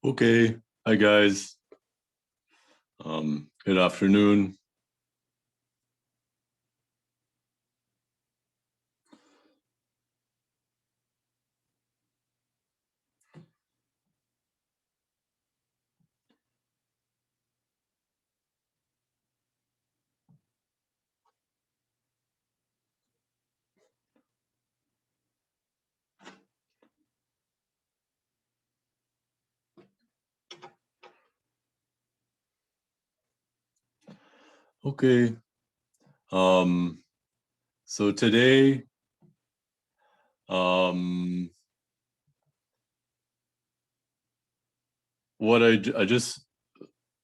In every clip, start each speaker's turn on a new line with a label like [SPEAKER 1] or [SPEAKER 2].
[SPEAKER 1] Okay, hi guys. Good afternoon. Okay. So today, what I just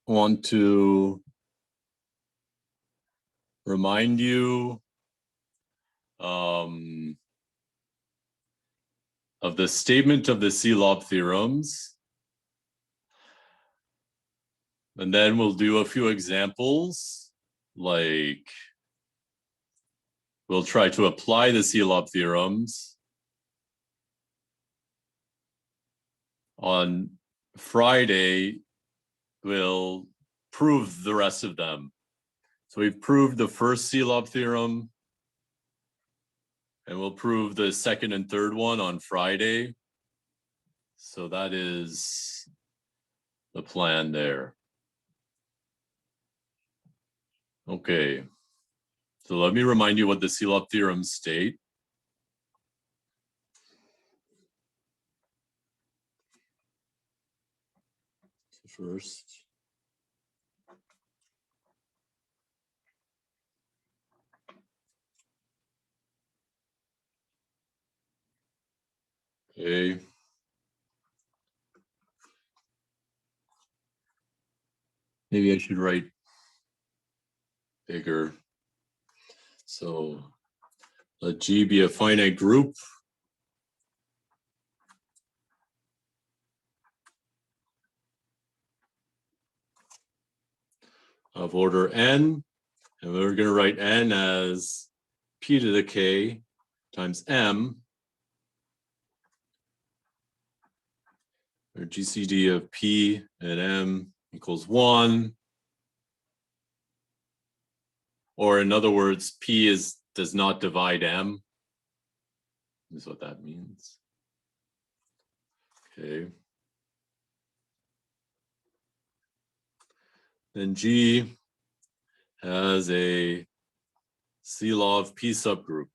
[SPEAKER 1] want to remind you of the statement of the C Lap theorems, and then we'll do a few examples, like we'll try to apply the C Lap theorems. On Friday, we'll prove the rest of them. So we've proved the first C Lap theorem, and we'll prove the second and third one on Friday. So that is the plan there. Okay. So let me remind you what the C Lap theorems state. First. Okay. Maybe I should write bigger. So let G be a finite group of order n, and we're going to write n as p to the k times m, or GCD of p and m equals 1. Or in other words, p does not divide m. Is what that means. Okay. Then G has a C law of P subgroup.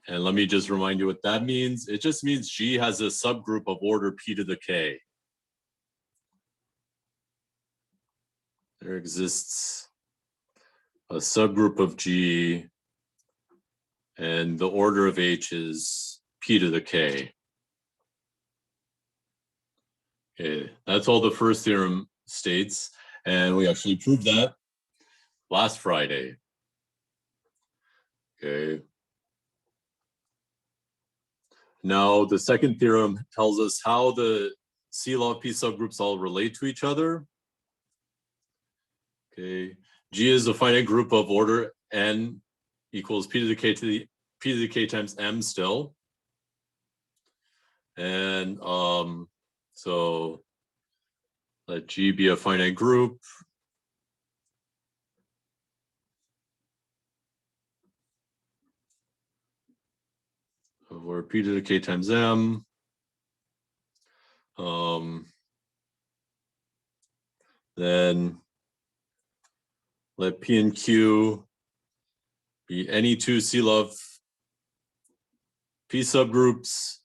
[SPEAKER 1] And let me just remind you what that means. It just means G has a subgroup of order P to the K. There exists a subgroup of G, and the order of H is P to the K. Okay, that's all the first theorem states, and we actually proved that last Friday. Okay. Now, the second theorem tells us how the C law of P subgroups all relate to each other. Okay, G is a finite group of order n equals P to the K times m still. And so let G be a finite group. Or P to the K times M. Then let P and Q be any two C law P subgroups.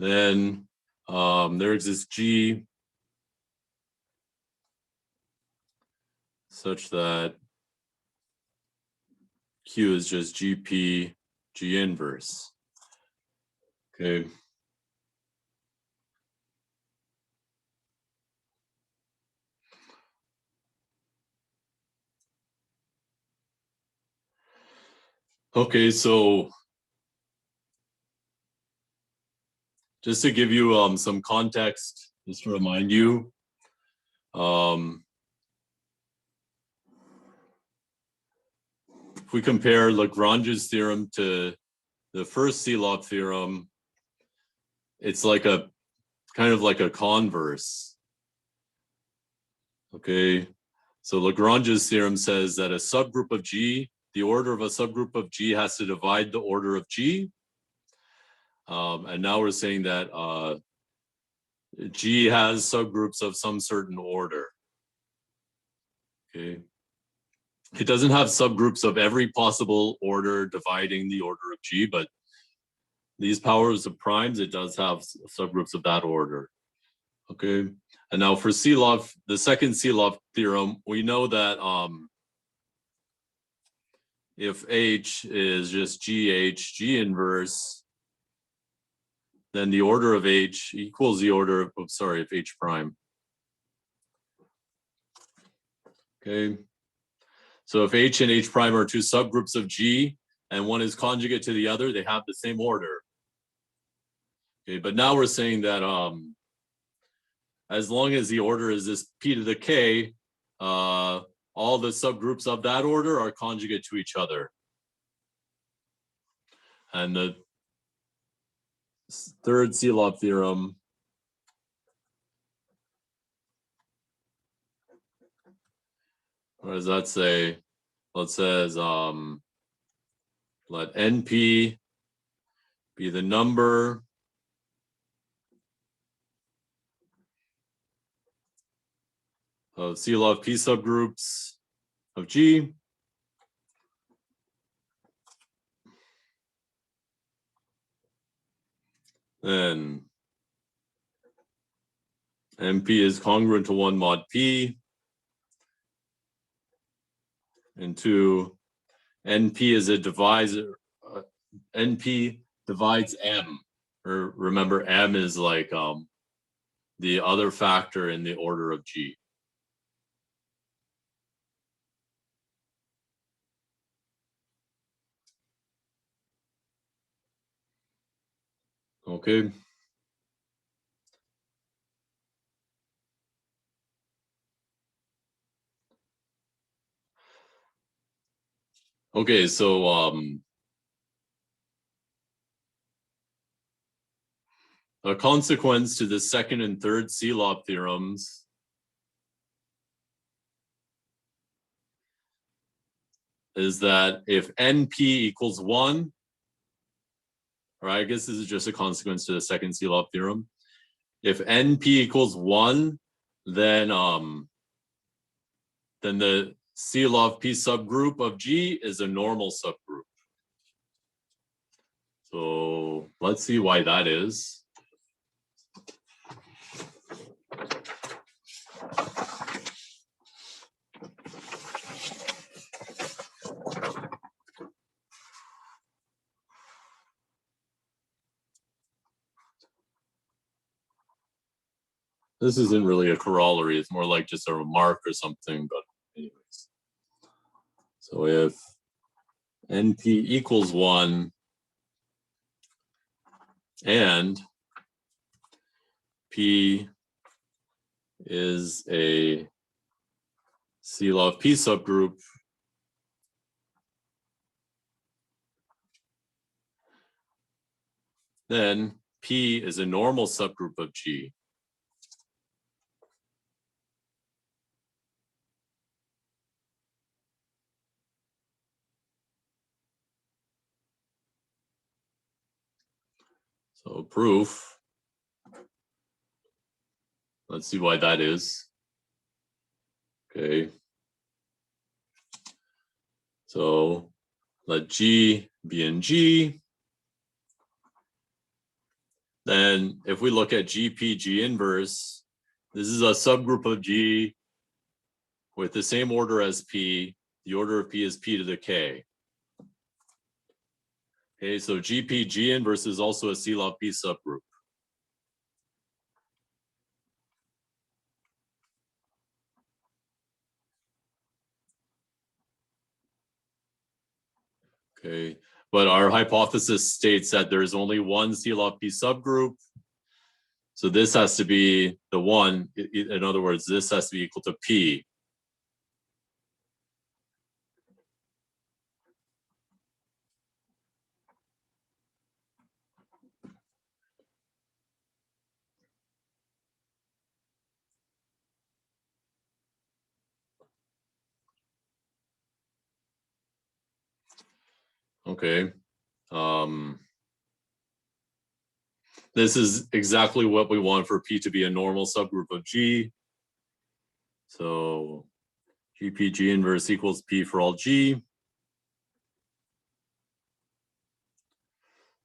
[SPEAKER 1] Then there exists G such that Q is just GP G inverse. Okay. Okay, so just to give you some context, just to remind you, if we compare Lagrange's theorem to the first C Lap theorem, it's like a kind of like a converse. Okay, so Lagrange's theorem says that a subgroup of G, the order of a subgroup of G has to divide the order of G. And now we're saying that G has subgroups of some certain order. Okay. It doesn't have subgroups of every possible order dividing the order of G, but these powers of primes, it does have subgroups of that order. Okay. And now for C Lap, the second C Lap theorem, we know that if H is just G inverse, then the order of H equals the order of, of H prime. Okay. So if H and H prime are two subgroups of G and one is conjugate to the other, they have the same order. Okay, but now we're saying that as long as the order is this P to the K, all the subgroups of that order are conjugate to each other. And the third C Lap theorem what does that say? Well, it says let NP be the number of C Lap P subgroups of G. Then NP is congruent to 1 mod P. And 2, NP is a divisor. NP divides M. Or remember, M is like the other factor in the order of G. Okay. Okay, so a consequence to the second and third C Lap theorems is that if NP equals 1, or I guess this is just a consequence to the second C Lap theorem. If NP equals 1, then the C Lap P subgroup of G is a normal subgroup. So let's see why that is. This isn't really a corollary, it's more like just a remark or something, but anyways. So if NP equals 1 and P is a C Lap P subgroup, then P is a normal subgroup of G. So proof, let's see why that is. Okay. So let G be in G. Then if we look at GP, G inverse, this is a subgroup of G with the same order as P. The order of P is P to the K. Okay, so GP, G inverse is also a C Lap P subgroup. Okay, but our hypothesis states that there's only one C Lap P subgroup. So this has to be the one. In other words, this has to be equal to P. Okay. This is exactly what we want for P to be a normal subgroup of G. So GPG inverse equals P for all G.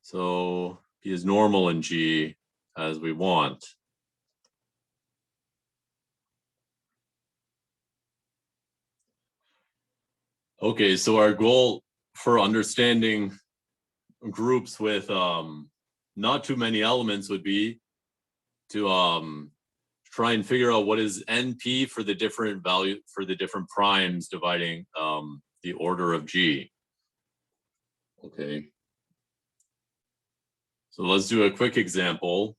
[SPEAKER 1] So P is normal in G as we want. Okay, so our goal for understanding groups with not too many elements would be to try and figure out what is NP for the different value for the different primes dividing the order of G. Okay. So let's do a quick example.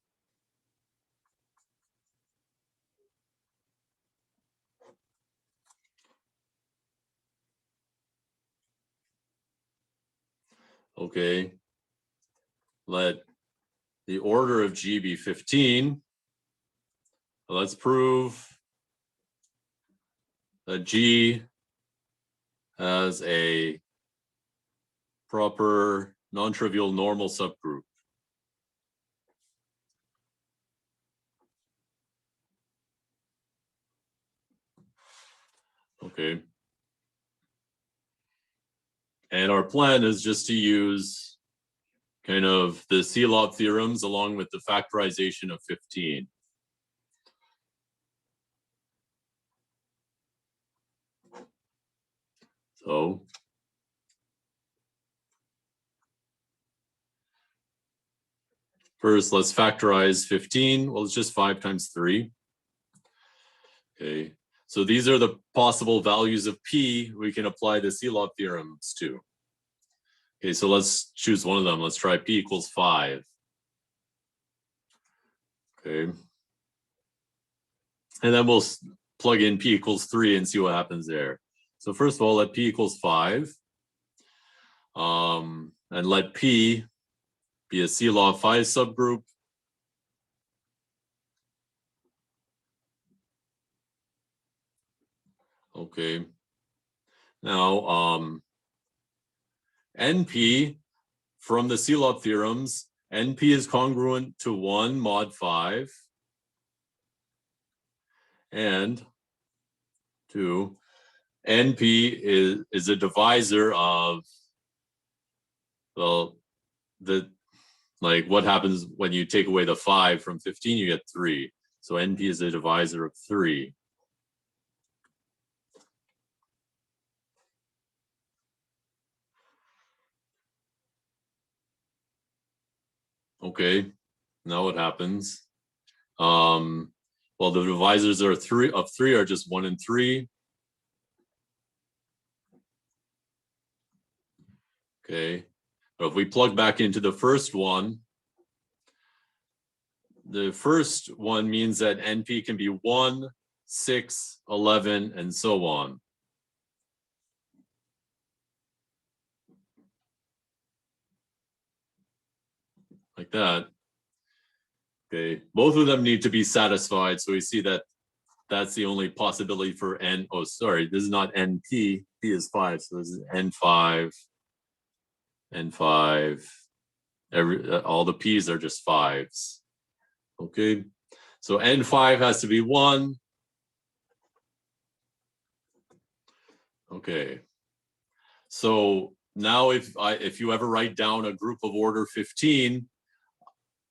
[SPEAKER 1] Okay. Let the order of G be 15. Let's prove that G has a proper non-trivial normal subgroup. Okay. And our plan is just to use kind of the C Lap theorems along with the factorization of 15. So first, let's factorize 15. Well, it's just 5 times 3. Okay, so these are the possible values of P we can apply the C Lap theorems to. Okay, so let's choose one of them. Let's try P equals 5. Okay. And then we'll plug in P equals 3 and see what happens there. So first of all, let P equals 5. And let P be a C log 5 subgroup. Okay. Now, NP from the C log theorems, NP is congruent to 1 mod 5 and 2. NP is a divisor of, well, like what happens when you take away the 5 from 15, you get 3. So NP is a divisor of 3. Okay, now what happens? Well, the divisors are 3 are just 1 and 3. Okay, but if we plug back into the first one means that NP can be 1, 6, 11, and so on. Like that. Okay, both of them need to be satisfied. So we see that that's the only possibility for N. Oh, sorry, this is not NP. P is 5, so this is N5, N5. All the P's are just 5s. Okay, so N5 has to be 1. Okay, so now if you ever write down a group of order 15,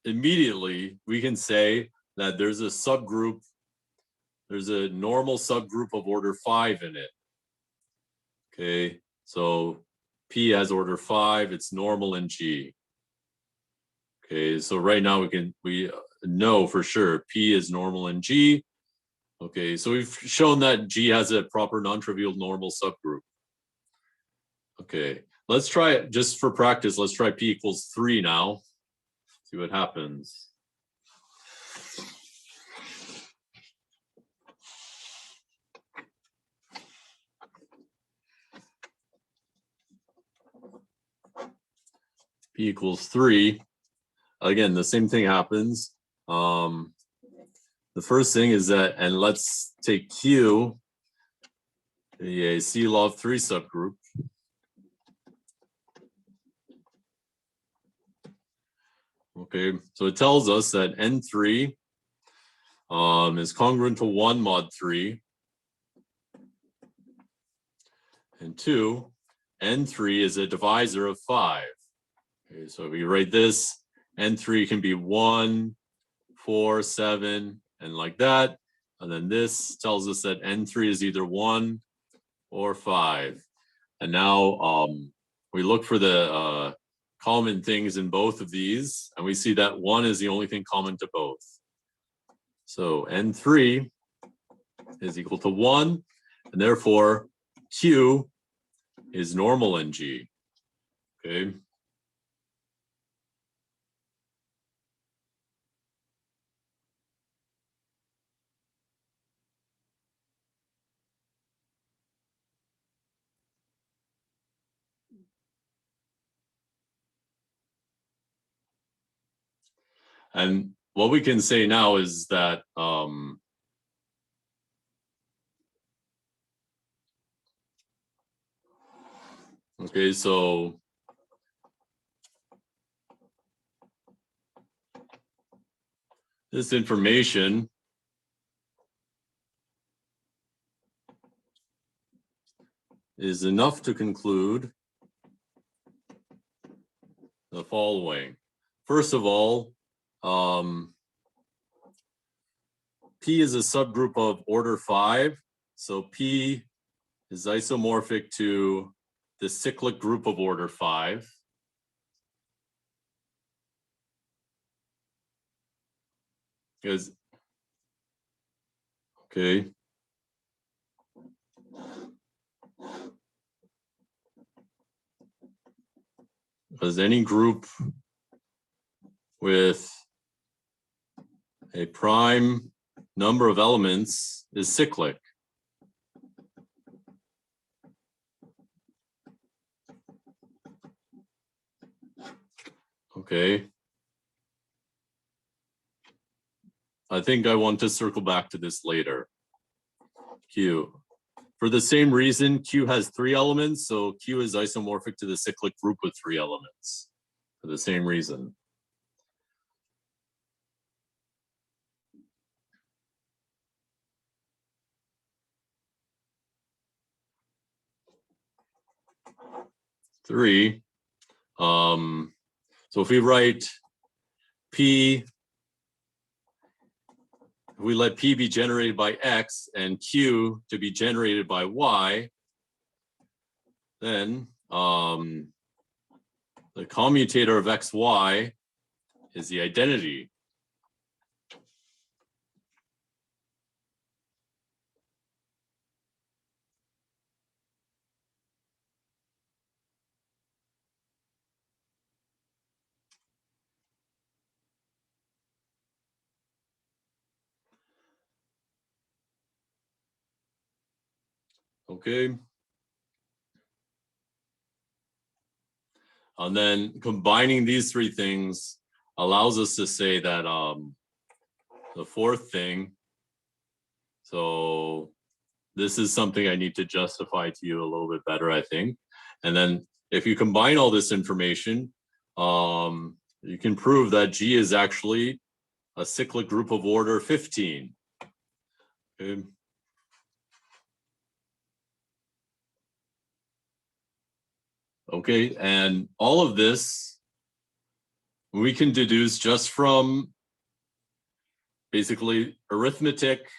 [SPEAKER 1] immediately we can say that there's a subgroup, there's a normal subgroup of order 5 in it. Okay, so P has order 5, it's normal in G. Okay, so right now we know for sure P is normal in G. Okay, so we've shown that G has a proper non-trivial normal subgroup. Okay, let's try it just for practice. Let's try P equals 3 now. See what happens. P equals 3. Again, the same thing happens. The first thing is that, and let's take Q, a C log 3 subgroup. Okay, so it tells us that N3 is congruent to 1 mod 3. And 2, N3 is a divisor of 5. Okay, so if we write this, N3 can be 1, 4, 7, and like that. And then this tells us that N3 is either 1 or 5. And now we look for the common things in both of these, and we see that 1 is the only thing common to both. So N3 is equal to 1, and therefore Q is normal in G. Okay. And what we can say now is that okay, so this information is enough to conclude the following. First of all, P is a subgroup of order 5. So P is isomorphic to the cyclic group of order 5. Because, okay. Because any group with a prime number of elements is cyclic. Okay. I think I want to circle back to this later. Q. For the same reason, Q has 3 elements, so Q is isomorphic to the cyclic group with 3 elements. For the same reason. Three. So if we write P, if we let P be generated by X and Q to be generated by Y, then the commutator of XY is the identity. Okay. And then combining these 3 things allows us to say that the fourth thing, so this is something I need to justify to you a little bit better, I think. And then if you combine all this information, you can prove that G is actually a cyclic group of order 15. Okay. Okay, and all of this we can deduce just from basically arithmetic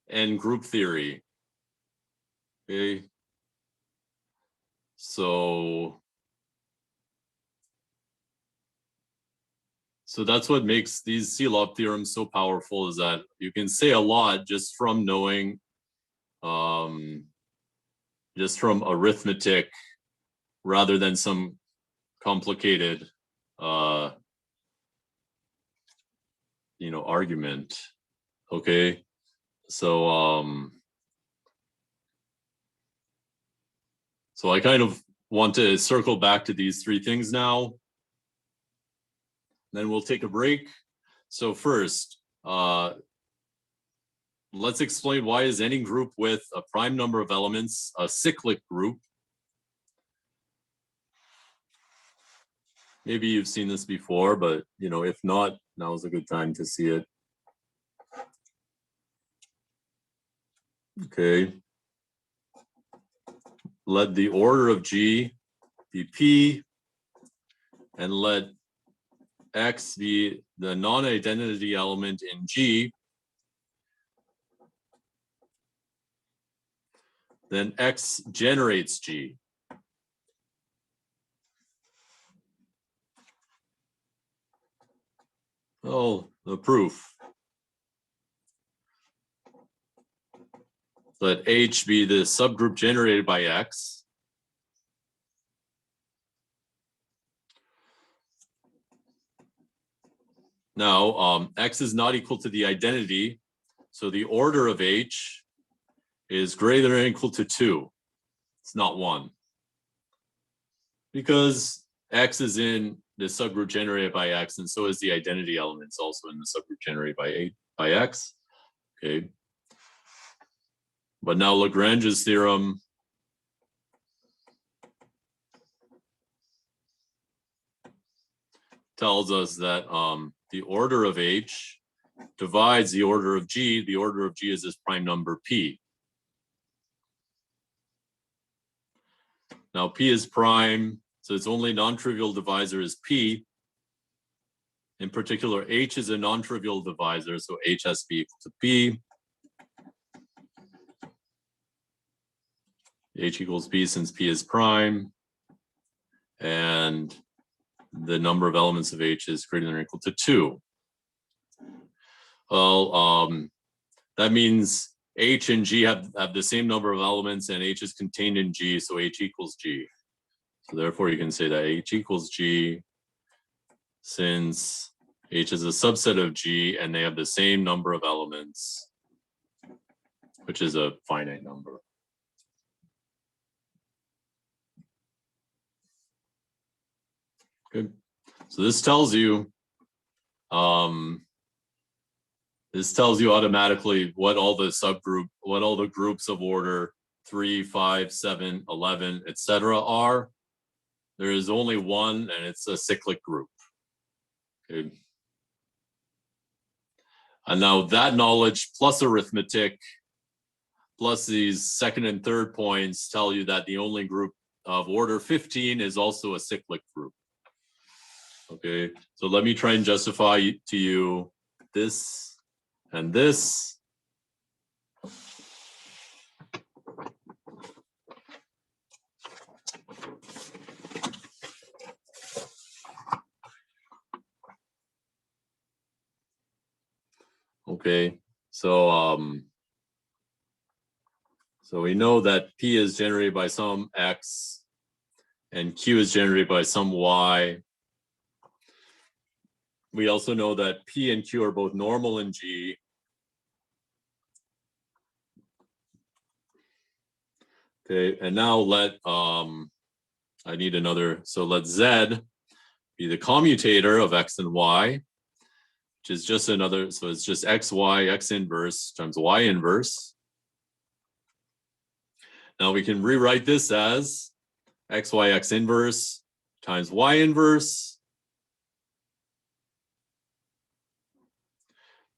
[SPEAKER 1] and group theory. Okay. So that's what makes these C Lap theorems so powerful, is that you can say a lot just from knowing, just from arithmetic rather than some complicated, argument. Okay. So, so I kind of want to circle back to these 3 things now. Then we'll take a break. So first, let's explain why is any group with a prime number of elements a cyclic group. Maybe you've seen this before, but if not, now's a good time to see it. Okay. Let the order of G be P, and let X be the non-identity element in G. Then X generates G. Oh, the proof. Let H be the subgroup generated by X. Now, X is not equal to the identity, so the order of H is greater than or equal to 2. It's not 1. Because X is in the subgroup generated by X, and so is the identity elements also in the subgroup generated by X. Okay. But now Lagrange's theorem tells us that the order of H divides the order of G. The order of G is this prime number P. Now P is prime, so its only non-trivial divisor is P. In particular, H is a non-trivial divisor, so H has to be equal to P. H equals P since P is prime. And the number of elements of H is greater than or equal to 2. Well, that means H and G have the same number of elements, and H is contained in G, so H equals G. So therefore, you can say that H equals G since H is a subset of G, and they have the same number of elements, which is a finite number. Good. So this tells you automatically what all the groups of order 3, 5, 7, 11, etc. are. There is only one, and it's a cyclic group. Okay. And now that knowledge plus arithmetic plus these second and third points tell you that the only group of order 15 is also a cyclic group. Okay, so let me try and justify to you this and this. Okay, so we know that P is generated by some X and Q is generated by some Y. We also know that P and Q are both normal in G. Okay, and now let I need another, so let Z be the commutator of X and Y, which is just another, so it's just X, Y, X inverse times Y inverse. Now we can rewrite this as X, Y, X inverse times Y inverse.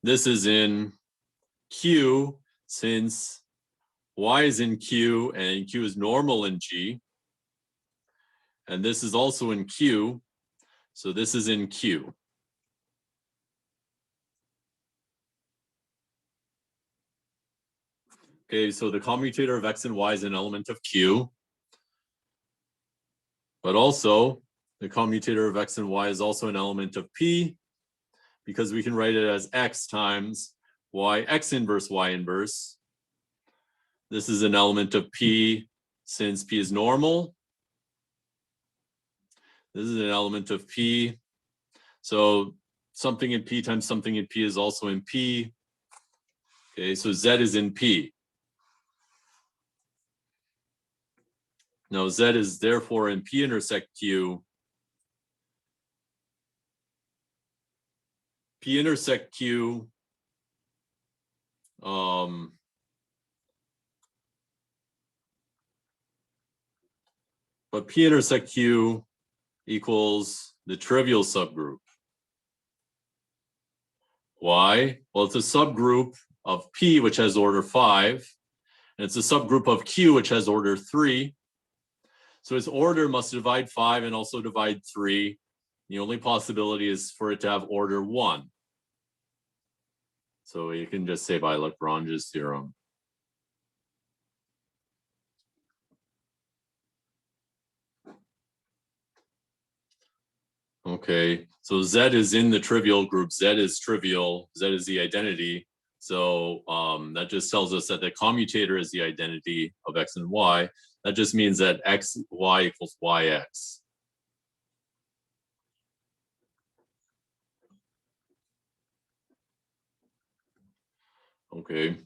[SPEAKER 1] This is in Q, since Y is in Q and Q is normal in G. And this is also in Q, so this is in Q. Okay, so the commutator of X and Y is an element of Q. But also, the commutator of X and Y is also an element of P, because we can write it as X times Y, X inverse, Y inverse. This is an element of P since P is normal. This is an element of P. So something in P times something in P is also in P. Okay, so Z is in P. Now Z is therefore in P intersect Q. P intersect Q but P intersect Q equals the trivial subgroup. Why? Well, it's a subgroup of P, which has order 5, and it's a subgroup of Q, which has order 3. So its order must divide 5 and also divide 3. The only possibility is for it to have order 1. So you can just say by Lagrange's theorem. Okay, so Z is in the trivial group. Z is trivial. Z is the identity. So that just tells us that the commutator is the identity of X and Y. That just means that X, Y equals YX. Okay.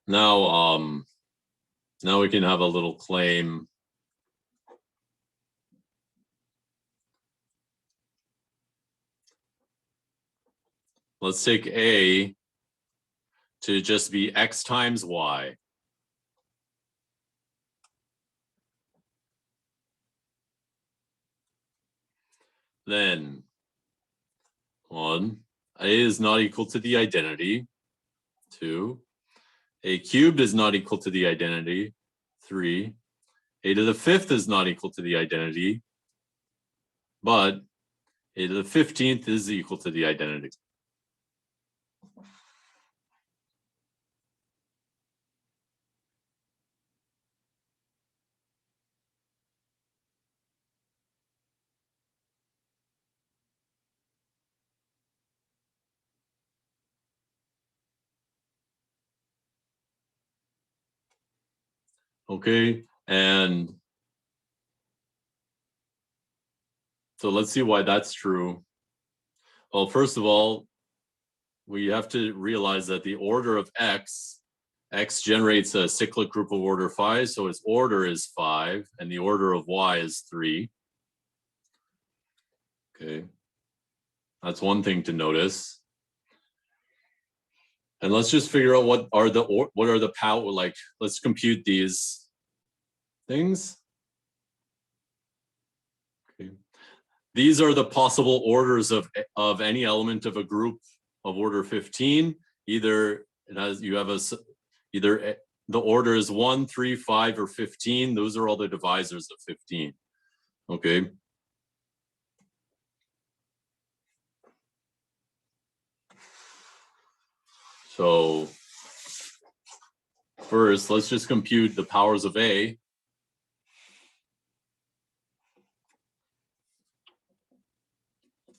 [SPEAKER 1] Now, now we can have a little claim. Let's take A to just be X times Y. Then 1, A is not equal to the identity. 2, A cubed is not equal to the identity. 3, A to the 5th is not equal to the identity, but A to the 15th is equal to the identity. Okay, and so let's see why that's true. Well, first of all, we have to realize that the order of X generates a cyclic group of order 5, so its order is 5, and the order of Y is 3. Okay, that's one thing to notice. And let's just figure out what are the power, like, let's compute these things. Okay. These are the possible orders of any element of a group of order 15. Either it has, you have either the order is 1, 3, 5, or 15. Those are all the divisors of 15. Okay. So first, let's just compute the powers of A.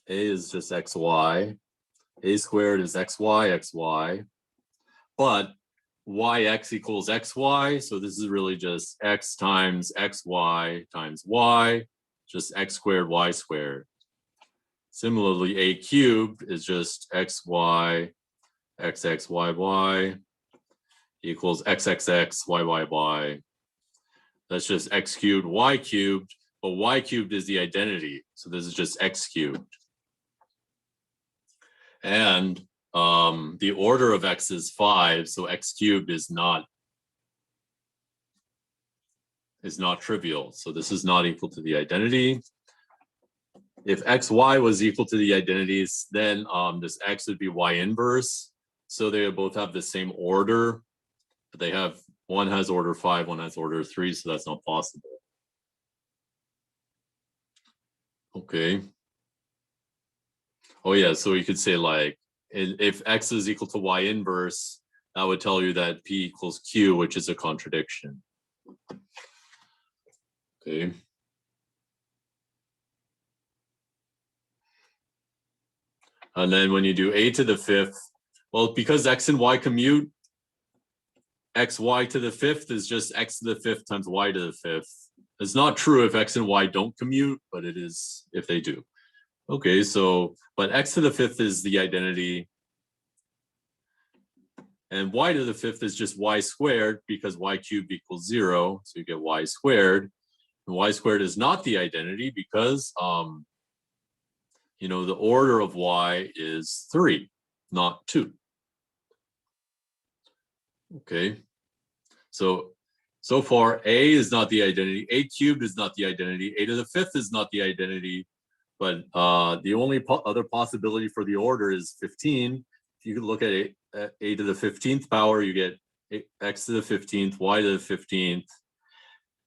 [SPEAKER 1] A is just xy. A squared is xy. But yx equals xy. So this is really just x times xy times y, just x squared, y squared. Similarly, A cubed is just xy, xxyy equals xxx, That's just x cubed, y cubed, but y cubed is the identity. So this is just x cubed. And the order of X is 5, so X cubed is not trivial. So this is not equal to the identity. If XY was equal to the identities, then this X would be Y inverse. So they both have the same order, but they have, one has order 5, one has order 3, so that's not possible. Okay. Oh yeah, so you could say, like, if X is equal to Y inverse, that would tell you that P equals Q, which is a contradiction. Okay. And then when you do A to the 5th, well, because X and Y commute, XY to the 5th is just X to the 5th times Y to the 5th. It's not true if X and Y don't commute, but it is if they do. Okay, so, but X to the 5th is the identity. And Y to the 5th is just Y squared, because Y cubed equals 0. So you get Y squared. And Y squared is not the identity because you know, the order of y is 3, not 2. Okay, so far a is not the identity, a cubed is not the identity, a to the 5th is not the identity, but the only other possibility for the order is 15. If you could look at a to the 15th power, you get x to the 15th, y to the 15th.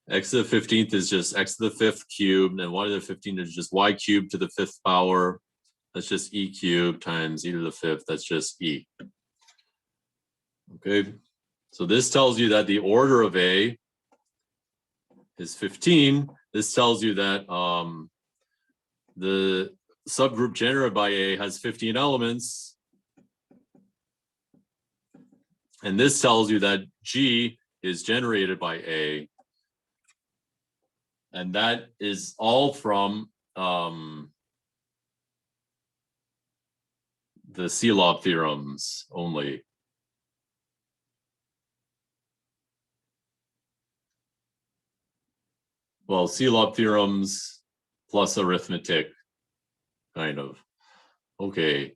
[SPEAKER 1] X to the 15th is just x to the 5th cubed, and y to the 15th is just y cubed to the 5th power. That's just e cubed times e to the 5th. That's just e. Okay, so this tells you that the order of a is 15. This tells you that the subgroup generated by a has 15 elements. And this tells you that G is generated by A. And that is all from the C Lap theorems only. Well, C Lap theorems plus arithmetic, kind of. Okay.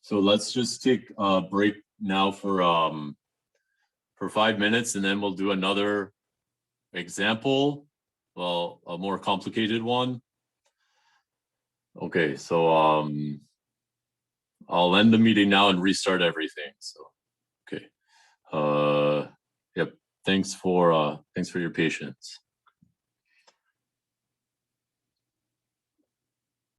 [SPEAKER 1] So let's just take a break now for 5 minutes, and then we'll do another example. Well, a more complicated one. Okay, so I'll end the meeting now and restart everything. So, okay. Yep. Thanks for your patience.